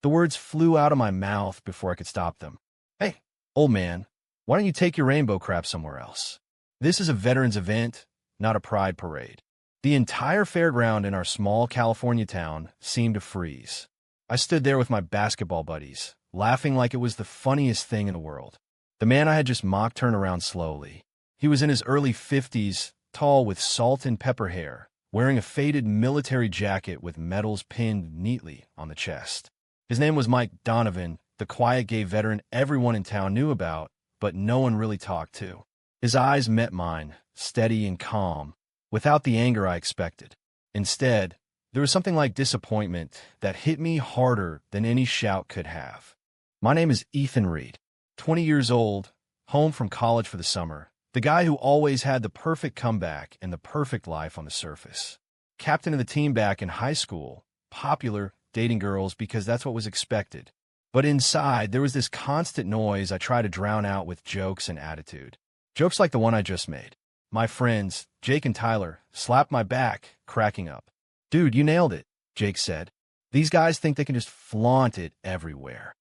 The words flew out of my mouth before I could stop them. Hey, old man, why don't you take your rainbow crap somewhere else? This is a veterans event, not a pride parade. The entire fairground in our small California town seemed to freeze. I stood there with my basketball buddies, laughing like it was the funniest thing in the world. The man I had just mocked turned around slowly. He was in his early 50s, tall with salt and pepper hair, wearing a faded military jacket with medals pinned neatly on the chest. His name was Mike Donovan, the quiet gay veteran everyone in town knew about, but no one really talked to. His eyes met mine, steady and calm, without the anger I expected. Instead, there was something like disappointment that hit me harder than any shout could have. My name is Ethan Reed, 20 years old, home from college for the summer, the guy who always had the perfect comeback and the perfect life on the surface. Captain of the team back in high school, popular, dating girls because that's what was expected. But inside, there was this constant noise I tried to drown out with jokes and attitude. Jokes like the one I just made. My friends, Jake and Tyler, slapped my back, cracking up. Dude, you nailed it, Jake said. These guys think they can just flaunt it everywhere.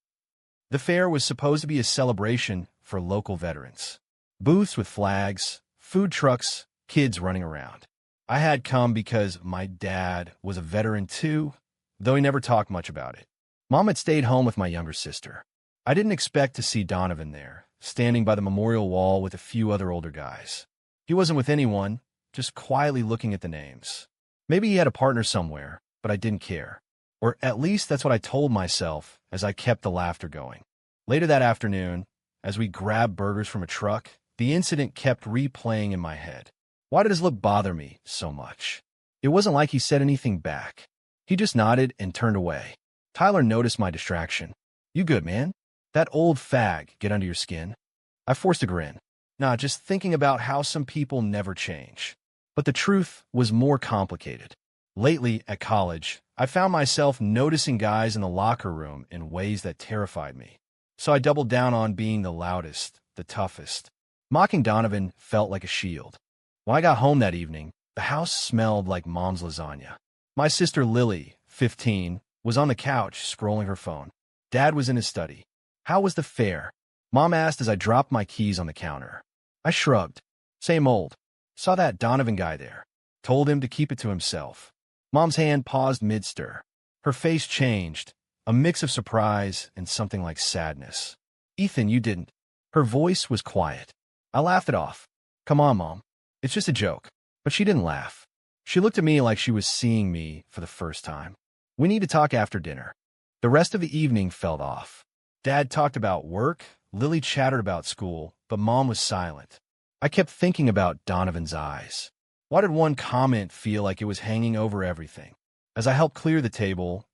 The fair was supposed to be a celebration for local veterans. Booths with flags, food trucks, kids running around. I had come because my dad was a veteran too, though he never talked much about it. Mom had stayed home with my younger sister. I didn't expect to see Donovan there, standing by the memorial wall with a few other older guys. He wasn't with anyone, just quietly looking at the names. Maybe he had a partner somewhere, but I didn't care. Or at least that's what I told myself as I kept the laughter going. Later that afternoon, as we grabbed burgers from a truck, the incident kept replaying in my head. Why did his look bother me so much? It wasn't like he said anything back. He just nodded and turned away. Tyler noticed my distraction. You good, man? That old fag get under your skin? I forced a grin. Nah, just thinking about how some people never change. But the truth was more complicated. Lately, at college, I found myself noticing guys in the locker room in ways that terrified me. So I doubled down on being the loudest, the toughest. Mocking Donovan felt like a shield. When I got home that evening, the house smelled like Mom's lasagna. My sister Lily, 15, was on the couch scrolling her phone. Dad was in his study. How was the fair? Mom asked as I dropped my keys on the counter. I shrugged. Same old. Saw that Donovan guy there. Told him to keep it to himself. Mom's hand paused mid-stir. Her face changed, a mix of surprise and something like sadness. Ethan, you didn't. Her voice was quiet. I laughed it off. Come on, Mom. It's just a joke. But she didn't laugh. She looked at me like she was seeing me for the first time. We need to talk after dinner. The rest of the evening felt off. Dad talked about work, Lily chattered about school, but Mom was silent. I kept thinking about Donovan's eyes. Why did one comment feel like it was hanging over everything? As I helped clear the table,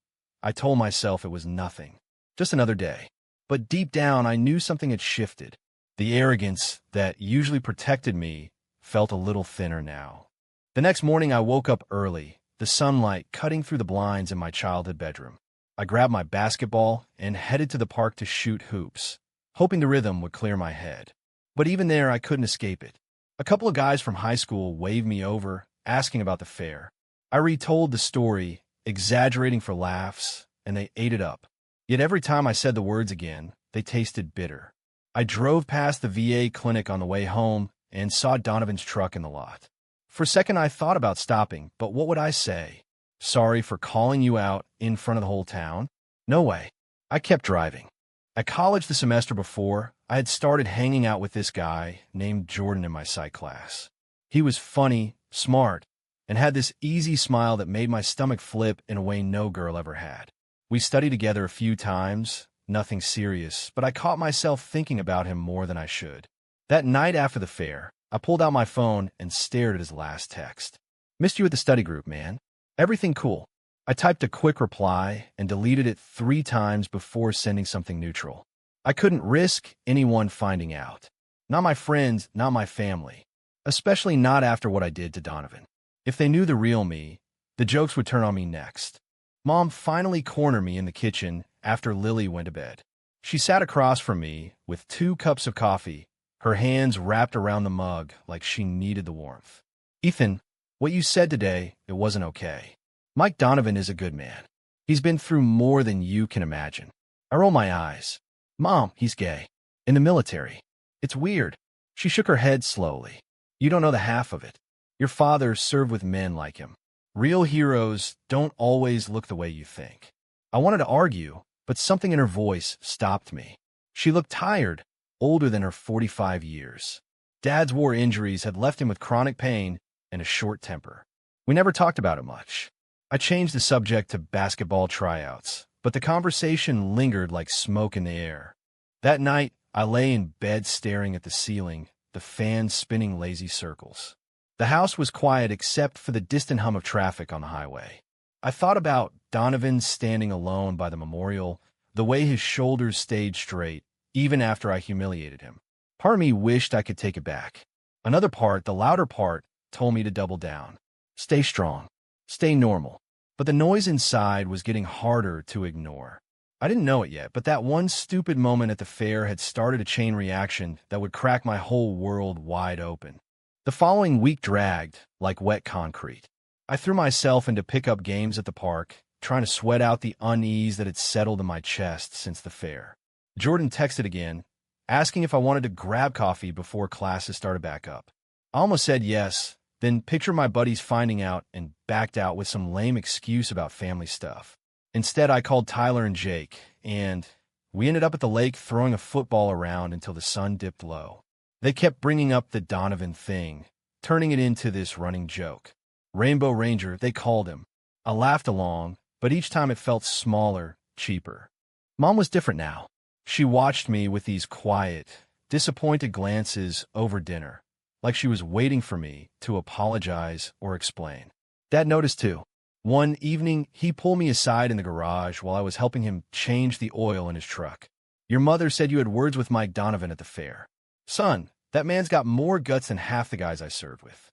I told myself it was nothing. Just another day. But deep down, I knew something had shifted. The arrogance that usually protected me felt a little thinner now. The next morning, I woke up early, the sunlight cutting through the blinds in my childhood bedroom. I grabbed my basketball and headed to the park to shoot hoops, hoping the rhythm would clear my head. But even there, I couldn't escape it. A couple of guys from high school waved me over, asking about the fair. I retold the story, exaggerating for laughs, and they ate it up. Yet every time I said the words again, they tasted bitter. I drove past the VA clinic on the way home and saw Donovan's truck in the lot. For a second, I thought about stopping, but what would I say? Sorry for calling you out in front of the whole town? No way. I kept driving. At college the semester before, I had started hanging out with this guy named Jordan in my psych class. He was funny, smart, and had this easy smile that made my stomach flip in a way no girl ever had. We studied together a few times, nothing serious, but I caught myself thinking about him more than I should. That night after the fair, I pulled out my phone and stared at his last text. Missed you at the study group, man. Everything cool. I typed a quick reply and deleted it 3 times before sending something neutral. I couldn't risk anyone finding out. Not my friends, not my family. Especially not after what I did to Donovan. If they knew the real me, the jokes would turn on me next. Mom finally cornered me in the kitchen after Lily went to bed. She sat across from me with 2 cups of coffee, her hands wrapped around the mug like she needed the warmth. Ethan, what you said today, it wasn't okay. Mike Donovan is a good man. He's been through more than you can imagine. I roll my eyes. Mom, he's gay. In the military. It's weird. She shook her head slowly. You don't know the half of it. Your father served with men like him. Real heroes don't always look the way you think. I wanted to argue, but something in her voice stopped me. She looked tired, older than her 45 years. Dad's war injuries had left him with chronic pain and a short temper. We never talked about it much. I changed the subject to basketball tryouts, but the conversation lingered like smoke in the air. That night, I lay in bed staring at the ceiling, the fan spinning lazy circles. The house was quiet except for the distant hum of traffic on the highway. I thought about Donovan standing alone by the memorial, the way his shoulders stayed straight, even after I humiliated him. Part of me wished I could take it back. Another part, the louder part, told me to double down. Stay strong. Stay normal. But the noise inside was getting harder to ignore. I didn't know it yet, but that one stupid moment at the fair had started a chain reaction that would crack my whole world wide open. The following week dragged like wet concrete. I threw myself into pickup games at the park, trying to sweat out the unease that had settled in my chest since the fair. Jordan texted again, asking if I wanted to grab coffee before classes started back up. I almost said yes, then pictured my buddies finding out and backed out with some lame excuse about family stuff. Instead, I called Tyler and Jake, and we ended up at the lake throwing a football around until the sun dipped low. They kept bringing up the Donovan thing, turning it into this running joke. Rainbow Ranger, they called him. I laughed along, but each time it felt smaller, cheaper. Mom was different now. She watched me with these quiet, disappointed glances over dinner, like she was waiting for me to apologize or explain. Dad noticed too. One evening, he pulled me aside in the garage while I was helping him change the oil in his truck. Your mother said you had words with Mike Donovan at the fair. Son, that man's got more guts than half the guys I served with.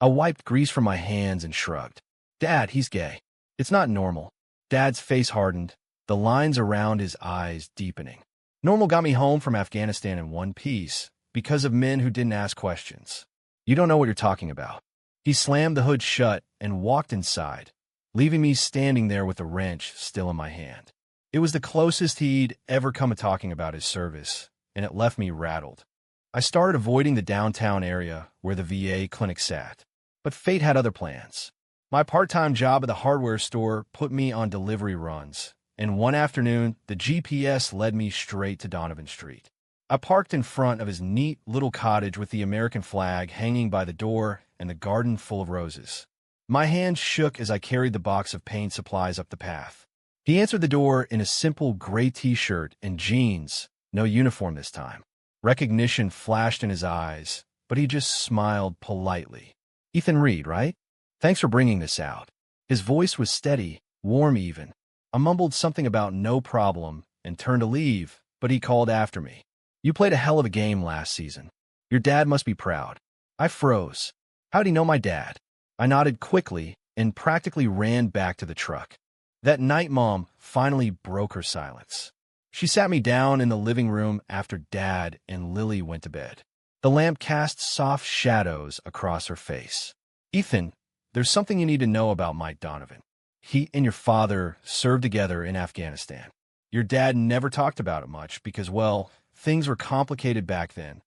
I wiped grease from my hands and shrugged. Dad, he's gay. It's not normal. Dad's face hardened, the lines around his eyes deepening. Normal got me home from Afghanistan in one piece because of men who didn't ask questions. You don't know what you're talking about. He slammed the hood shut and walked inside, leaving me standing there with the wrench still in my hand. It was the closest he'd ever come to talking about his service, and it left me rattled. I started avoiding the downtown area where the VA clinic sat, but fate had other plans. My part-time job at the hardware store put me on delivery runs, and one afternoon, the GPS led me straight to Donovan Street. I parked in front of his neat little cottage with the American flag hanging by the door and the garden full of roses. My hands shook as I carried the box of paint supplies up the path. He answered the door in a simple gray t-shirt and jeans, no uniform this time. Recognition flashed in his eyes, but he just smiled politely. Ethan Reed, right? Thanks for bringing this out. His voice was steady, warm even. I mumbled something about no problem and turned to leave, but he called after me. You played a hell of a game last season. Your dad must be proud. I froze. How'd he know my dad? I nodded quickly and practically ran back to the truck. That night, Mom finally broke her silence. She sat me down in the living room after Dad and Lily went to bed. The lamp cast soft shadows across her face. Ethan, there's something you need to know about Mike Donovan. He and your father served together in Afghanistan. Your dad never talked about it much because, well, things were complicated back then.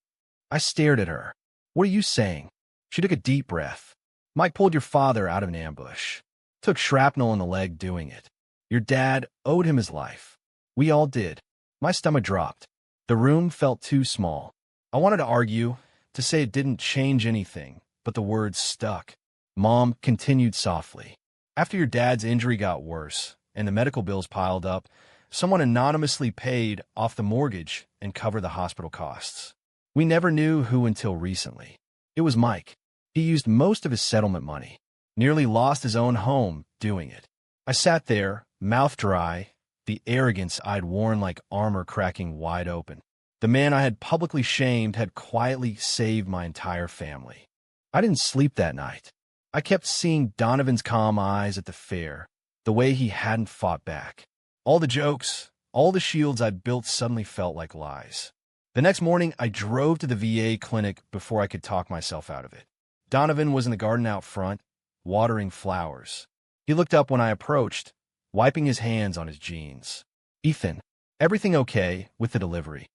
I stared at her. What are you saying? She took a deep breath. Mike pulled your father out of an ambush. Took shrapnel in the leg doing it. Your dad owed him his life. We all did. My stomach dropped. The room felt too small. I wanted to argue, to say it didn't change anything, but the words stuck. Mom continued softly. After your dad's injury got worse and the medical bills piled up, someone anonymously paid off the mortgage and covered the hospital costs. We never knew who until recently. It was Mike. He used most of his settlement money. Nearly lost his own home doing it. I sat there, mouth dry, the arrogance I'd worn like armor cracking wide open. The man I had publicly shamed had quietly saved my entire family. I didn't sleep that night. I kept seeing Donovan's calm eyes at the fair, the way he hadn't fought back. All the jokes, all the shields I'd built suddenly felt like lies. The next morning, I drove to the VA clinic before I could talk myself out of it. Donovan was in the garden out front, watering flowers. He looked up when I approached, wiping his hands on his jeans. Ethan, everything okay with the delivery?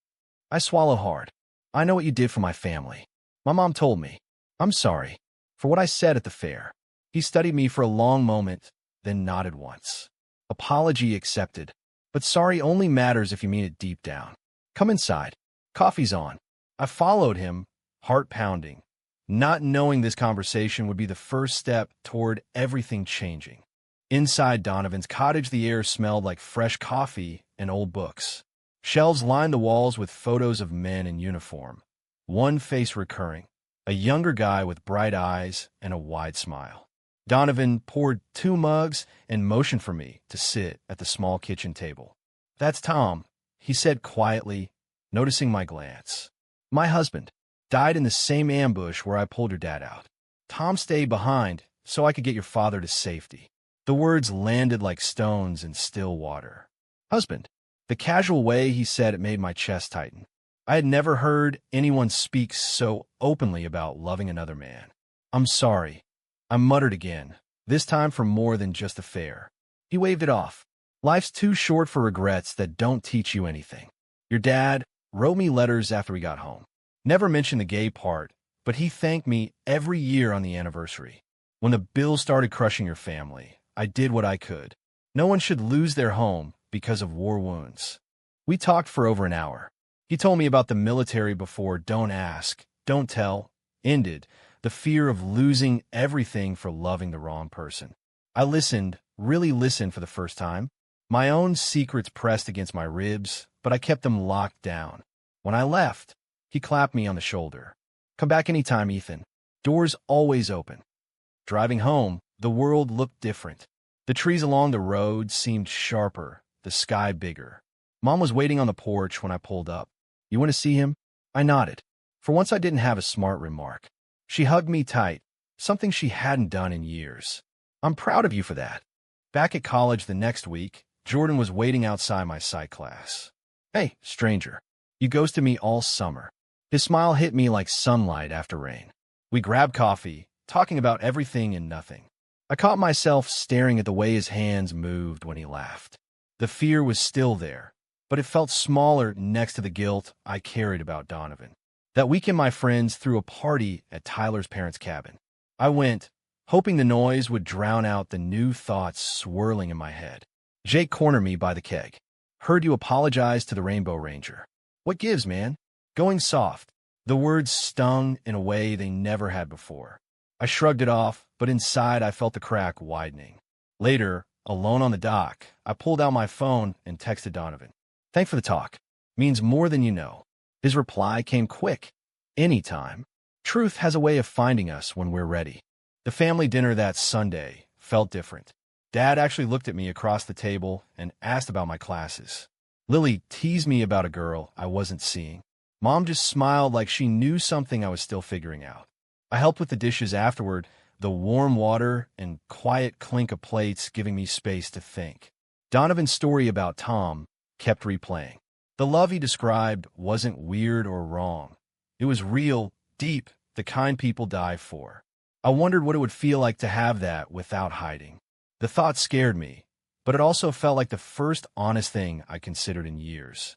I swallow hard. I know what you did for my family. My mom told me. I'm sorry for what I said at the fair. He studied me for a long moment, then nodded once. Apology accepted, but sorry only matters if you mean it deep down. Come inside. Coffee's on. I followed him, heart pounding, not knowing this conversation would be the first step toward everything changing. Inside Donovan's cottage, the air smelled like fresh coffee and old books. Shelves lined the walls with photos of men in uniform, one face recurring, a younger guy with bright eyes and a wide smile. Donovan poured 2 mugs and motioned for me to sit at the small kitchen table. That's Tom, he said quietly, noticing my glance. My husband died in the same ambush where I pulled your dad out. Tom stayed behind so I could get your father to safety. The words landed like stones in still water. Husband. The casual way he said it made my chest tighten. I had never heard anyone speak so openly about loving another man. I'm sorry. I muttered again, this time for more than just a fair. He waved it off. Life's too short for regrets that don't teach you anything. Your dad wrote me letters after we got home. Never mentioned the gay part, but he thanked me every year on the anniversary. When the bill started crushing your family, I did what I could. No one should lose their home because of war wounds. We talked for over an hour. He told me about the military before don't ask, don't tell, ended, the fear of losing everything for loving the wrong person. I listened, really listened for the first time. My own secrets pressed against my ribs, but I kept them locked down. When I left, he clapped me on the shoulder. Come back anytime, Ethan. Doors always open. Driving home, the world looked different. The trees along the road seemed sharper, the sky bigger. Mom was waiting on the porch when I pulled up. You want to see him? I nodded. For once I didn't have a smart remark. She hugged me tight, something she hadn't done in years. I'm proud of you for that. Back at college the next week, Jordan was waiting outside my psych class. Hey, stranger. You ghosted me all summer. His smile hit me like sunlight after rain. We grabbed coffee, talking about everything and nothing. I caught myself staring at the way his hands moved when he laughed. The fear was still there, but it felt smaller next to the guilt I carried about Donovan. That weekend, my friends threw a party at Tyler's parents' cabin. I went, hoping the noise would drown out the new thoughts swirling in my head. Jake cornered me by the keg. Heard you apologize to the Rainbow Ranger. What gives, man? Going soft. The words stung in a way they never had before. I shrugged it off, but inside I felt the crack widening. Later, alone on the dock, I pulled out my phone and texted Donovan. Thanks for the talk. Means more than you know. His reply came quick. Anytime. Truth has a way of finding us when we're ready. The family dinner that Sunday felt different. Dad actually looked at me across the table and asked about my classes. Lily teased me about a girl I wasn't seeing. Mom just smiled like she knew something I was still figuring out. I helped with the dishes afterward, the warm water and quiet clink of plates giving me space to think. Donovan's story about Tom kept replaying. The love he described wasn't weird or wrong. It was real, deep, the kind people die for. I wondered what it would feel like to have that without hiding. The thought scared me, but it also felt like the first honest thing I considered in years.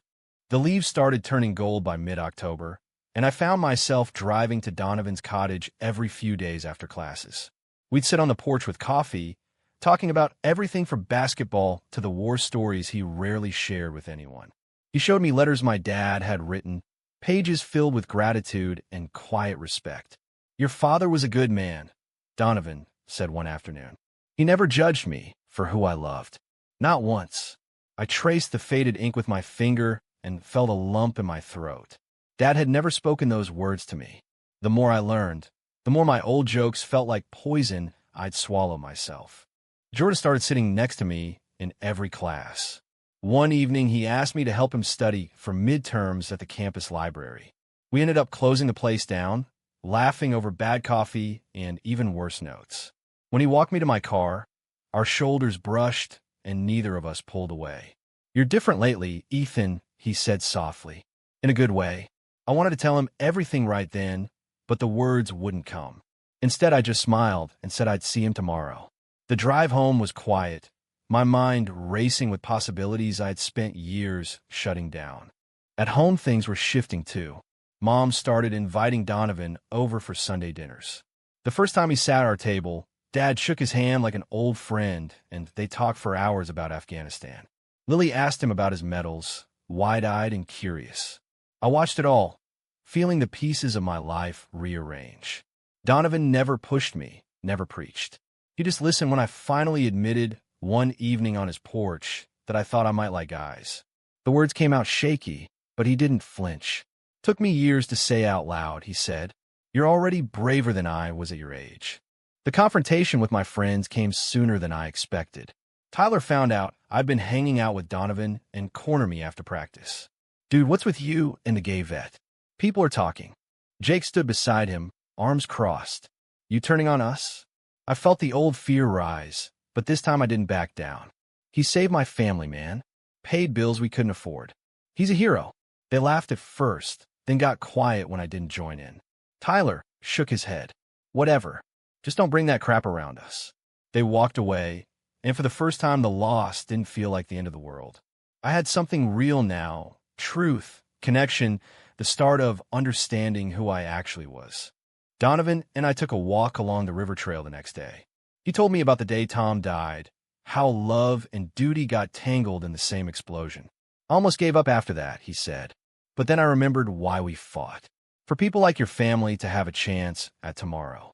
The leaves started turning gold by mid-October, and I found myself driving to Donovan's cottage every few days after classes. We'd sit on the porch with coffee, talking about everything from basketball to the war stories he rarely shared with anyone. He showed me letters my dad had written, pages filled with gratitude and quiet respect. Your father was a good man, Donovan said one afternoon. He never judged me for who I loved. Not once. I traced the faded ink with my finger and felt a lump in my throat. Dad had never spoken those words to me. The more I learned, the more my old jokes felt like poison I'd swallow myself. Jordan started sitting next to me in every class. One evening, he asked me to help him study for midterms at the campus library. We ended up closing the place down, laughing over bad coffee and even worse notes. When he walked me to my car, our shoulders brushed and neither of us pulled away. You're different lately, Ethan, he said softly. In a good way. I wanted to tell him everything right then, but the words wouldn't come. Instead, I just smiled and said I'd see him tomorrow. The drive home was quiet, my mind racing with possibilities I had spent years shutting down. At home, things were shifting too. Mom started inviting Donovan over for Sunday dinners. The first time he sat at our table, Dad shook his hand like an old friend, and they talked for hours about Afghanistan. Lily asked him about his medals, wide-eyed and curious. I watched it all, feeling the pieces of my life rearrange. Donovan never pushed me, never preached. He just listened when I finally admitted one evening on his porch that I thought I might like guys. The words came out shaky, but he didn't flinch. "Took me years to say out loud," he said. "You're already braver than I was at your age." The confrontation with my friends came sooner than I expected. Tyler found out I'd been hanging out with Donovan and cornered me after practice. "Dude, what's with you and the gay vet? People are talking." Jake stood beside him, arms crossed. "You turning on us?" I felt the old fear rise, but this time I didn't back down. "He saved my family, man. Paid bills we couldn't afford. He's a hero." They laughed at first, then got quiet when I didn't join in. Tyler shook his head. "Whatever. Just don't bring that crap around us." They walked away, and for the first time the loss didn't feel like the end of the world. I had something real now, truth, connection, the start of understanding who I actually was. Donovan and I took a walk along the river trail the next day. He told me about the day Tom died, how love and duty got tangled in the same explosion. "I almost gave up after that," he said. "But then I remembered why we fought. For people like your family to have a chance at tomorrow."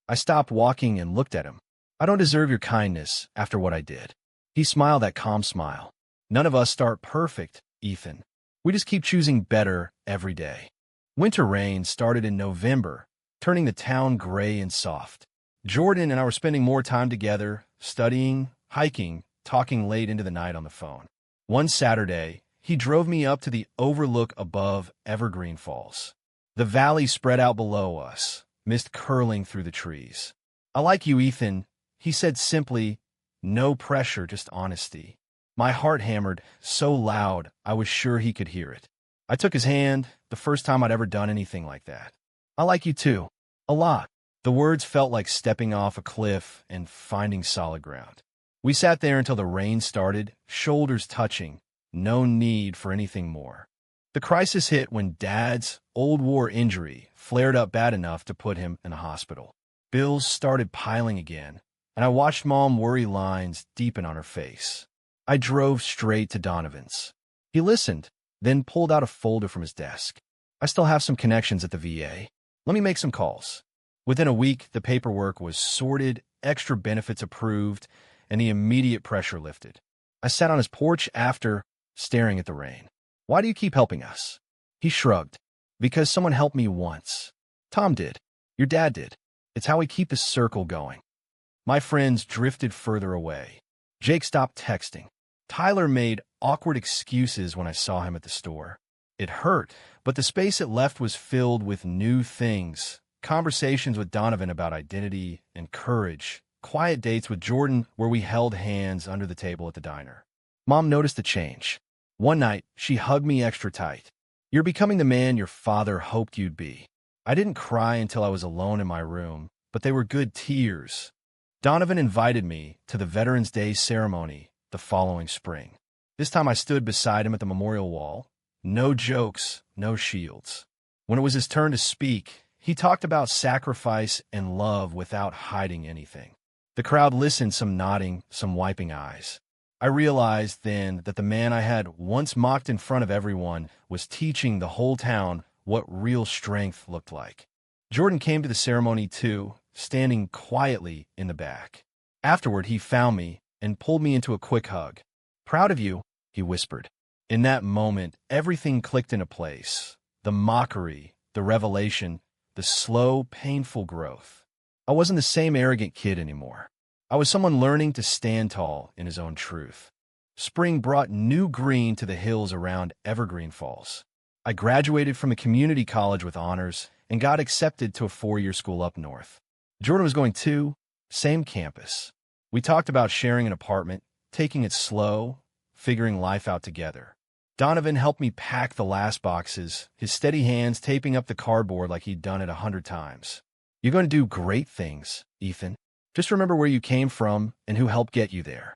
I stopped walking and looked at him. "I don't deserve your kindness after what I did." He smiled that calm smile. "None of us start perfect, Ethan. We just keep choosing better every day." Winter rain started in November, turning the town gray and soft. Jordan and I were spending more time together, studying, hiking, talking late into the night on the phone. One Saturday, he drove me up to the overlook above Evergreen Falls. The valley spread out below us, mist curling through the trees. "I like you, Ethan," he said simply, no pressure, just honesty. My heart hammered so loud I was sure he could hear it. I took his hand, the first time I'd ever done anything like that. "I like you too. A lot." The words felt like stepping off a cliff and finding solid ground. We sat there until the rain started, shoulders touching, no need for anything more. The crisis hit when Dad's old war injury flared up bad enough to put him in a hospital. Bills started piling again, and I watched Mom worry lines deepen on her face. I drove straight to Donovan's. He listened, then pulled out a folder from his desk. "I still have some connections at the VA. Let me make some calls." Within a week, the paperwork was sorted, extra benefits approved, and the immediate pressure lifted. I sat on his porch after, staring at the rain. "Why do you keep helping us?" He shrugged. "Because someone helped me once. Tom did. Your dad did. It's how we keep the circle going." My friends drifted further away. Jake stopped texting. Tyler made awkward excuses when I saw him at the store. It hurt, but the space it left was filled with new things. Conversations with Donovan about identity and courage. Quiet dates with Jordan where we held hands under the table at the diner. Mom noticed a change. One night, she hugged me extra tight. "You're becoming the man your father hoped you'd be." I didn't cry until I was alone in my room, but they were good tears. Donovan invited me to the Veterans Day ceremony the following spring. This time I stood beside him at the memorial wall. No jokes, no shields. When it was his turn to speak, he talked about sacrifice and love without hiding anything. The crowd listened, some nodding, some wiping eyes. I realized then that the man I had once mocked in front of everyone was teaching the whole town what real strength looked like. Jordan came to the ceremony too, standing quietly in the back. Afterward, he found me and pulled me into a quick hug. "Proud of you," he whispered. In that moment, everything clicked into place. The mockery, the revelation, the slow, painful growth. I wasn't the same arrogant kid anymore. I was someone learning to stand tall in his own truth. Spring brought new green to the hills around Evergreen Falls. I graduated from a community college with honors and got accepted to a 4-year school up north. Jordan was going too, same campus. We talked about sharing an apartment, taking it slow, figuring life out together. Donovan helped me pack the last boxes, his steady hands taping up the cardboard like he'd done it 100 times. "You're going to do great things, Ethan. Just remember where you came from and who helped get you there."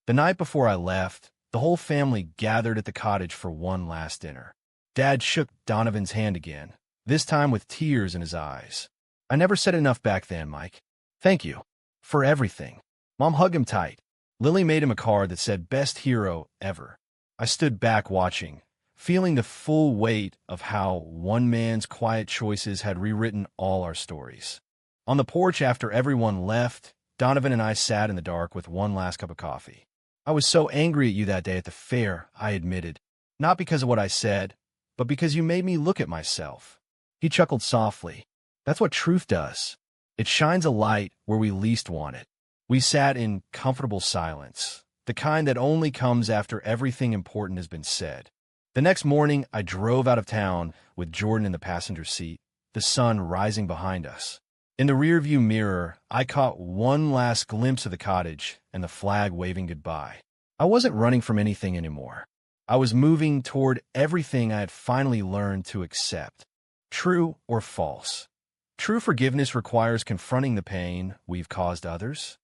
The night before I left, the whole family gathered at the cottage for one last dinner. Dad shook Donovan's hand again, this time with tears in his eyes. I never said enough back then, Mike. Thank you. For everything. Mom hugged him tight. Lily made him a card that said, "Best hero ever." I stood back watching, feeling the full weight of how one man's quiet choices had rewritten all our stories. On the porch after everyone left, Donovan and I sat in the dark with one last cup of coffee. "I was so angry at you that day at the fair," I admitted. "Not because of what I said, but because you made me look at myself." He chuckled softly. "That's what truth does. It shines a light where we least want it." We sat in comfortable silence, the kind that only comes after everything important has been said. The next morning, I drove out of town with Jordan in the passenger seat, the sun rising behind us. In the rearview mirror, I caught one last glimpse of the cottage and the flag waving goodbye. I wasn't running from anything anymore. I was moving toward everything I had finally learned to accept. True or false? True forgiveness requires confronting the pain we've caused others.